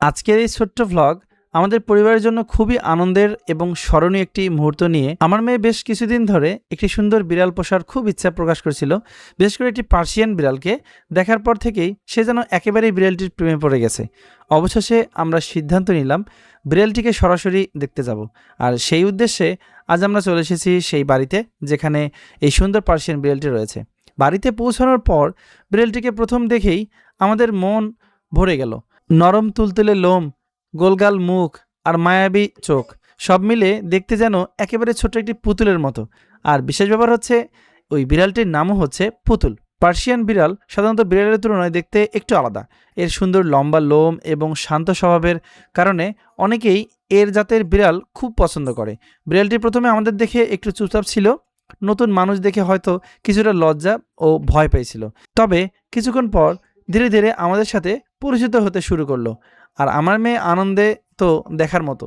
আজকের এই ছোট্ট ভ্লগ আমাদের পরিবারের জন্য খুবই আনন্দের এবং স্মরণীয় একটি মুহূর্ত নিয়ে। আমার মেয়ে বেশ কিছুদিন ধরে একটি সুন্দর বিড়াল পোষার খুব ইচ্ছা প্রকাশ করেছিল, বিশেষ করে একটি পার্সিয়ান বিড়ালকে দেখার পর থেকেই সে যেন একেবারেই বিড়ালটির প্রেমে পড়ে গেছে। অবশেষে আমরা সিদ্ধান্ত নিলাম বিড়ালটিকে সরাসরি দেখতে যাব, আর সেই উদ্দেশ্যে আজ আমরা চলে এসেছি সেই বাড়িতে যেখানে এই সুন্দর পার্সিয়ান বিড়ালটি রয়েছে। বাড়িতে পৌঁছানোর পর বিড়ালটিকে প্রথম দেখেই আমাদের মন ভরে গেল। নরম তুলতুলে লোম, গোলগাল মুখ আর মায়াবী চোখ সব মিলে দেখতে যেন একেবারে ছোট্ট একটি পুতুলের মতো। আর বিশেষ ব্যাপার হচ্ছে ওই বিড়ালটির নামও হচ্ছে পুতুল। পার্সিয়ান বিড়াল সাধারণত বিড়ালের তুলনায় দেখতে একটু আলাদা। এর সুন্দর লম্বা লোম এবং শান্ত স্বভাবের কারণে অনেকেই এর জাতের বিড়াল খুব পছন্দ করে। বিড়ালটি প্রথমে আমাদের দেখে একটু চুপচাপ ছিল, নতুন মানুষ দেখে হয়তো কিছুটা লজ্জা ও ভয় পেয়েছিল। তবে কিছুক্ষণ পর ধীরে ধীরে আমাদের সাথে পরিচিত হতে শুরু করলো। আর আমার মেয়ে আনন্দে তো দেখার মতো,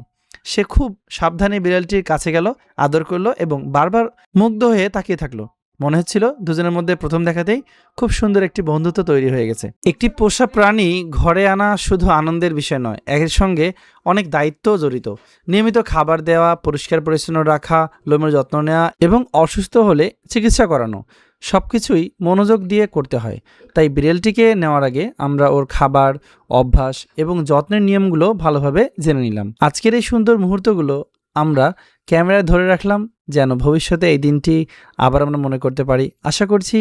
সে খুব সাবধানে বিড়ালটির কাছে গেল, আদর করলো এবং বারবার মুগ্ধ হয়ে তাকিয়ে থাকলো। মনে হচ্ছিল দুজনের মধ্যে প্রথম দেখাতেই খুব সুন্দর একটি বন্ধুত্ব তৈরি হয়ে গেছে। একটি পোষা প্রাণী ঘরে আনা শুধু আনন্দের বিষয় নয়, এর সঙ্গে অনেক দায়িত্বও জড়িত। নিয়মিত খাবার দেওয়া, পরিষ্কার পরিচ্ছন্ন রাখা, লোমের যত্ন নেওয়া এবং অসুস্থ হলে চিকিৎসা করানো সব কিছুই মনোযোগ দিয়ে করতে হয়। তাই বিড়ালটিকে নেওয়ার আগে আমরা ওর খাবার, অভ্যাস এবং যত্নের নিয়মগুলো ভালোভাবে জেনে নিলাম। আজকের এই সুন্দর মুহূর্তগুলো আমরা ক্যামেরায় ধরে রাখলাম যেন ভবিষ্যতে এই দিনটি আবার আমরা মনে করতে পারি। আশা করছি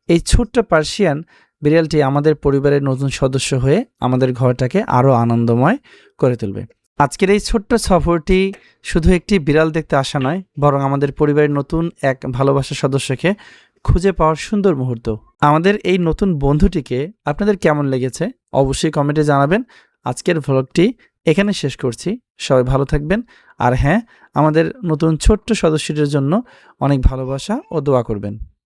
এই ছোট্ট পার্সিয়ান বিড়ালটি আমাদের পরিবারের নতুন সদস্য হয়ে আমাদের ঘরটাকে আরও আনন্দময় করে তুলবে। আজকের এই ছোট্ট সফরটি শুধু একটি বিড়াল দেখতে আসা নয়, বরং আমাদের পরিবারের নতুন এক ভালোবাসার সদস্যকে খুঁজে পাওয়ার সুন্দর মুহূর্ত। আমাদের এই নতুন বন্ধুটিকে আপনাদের কেমন লেগেছে অবশ্যই কমেন্টে জানাবেন। আজকের ভ্লগটি এখানে শেষ করছি। সবাই ভালো থাকবেন, আর হ্যাঁ, আমাদের নতুন ছোট্ট সদস্যদের জন্য অনেক ভালোবাসা ও দোয়া করবেন।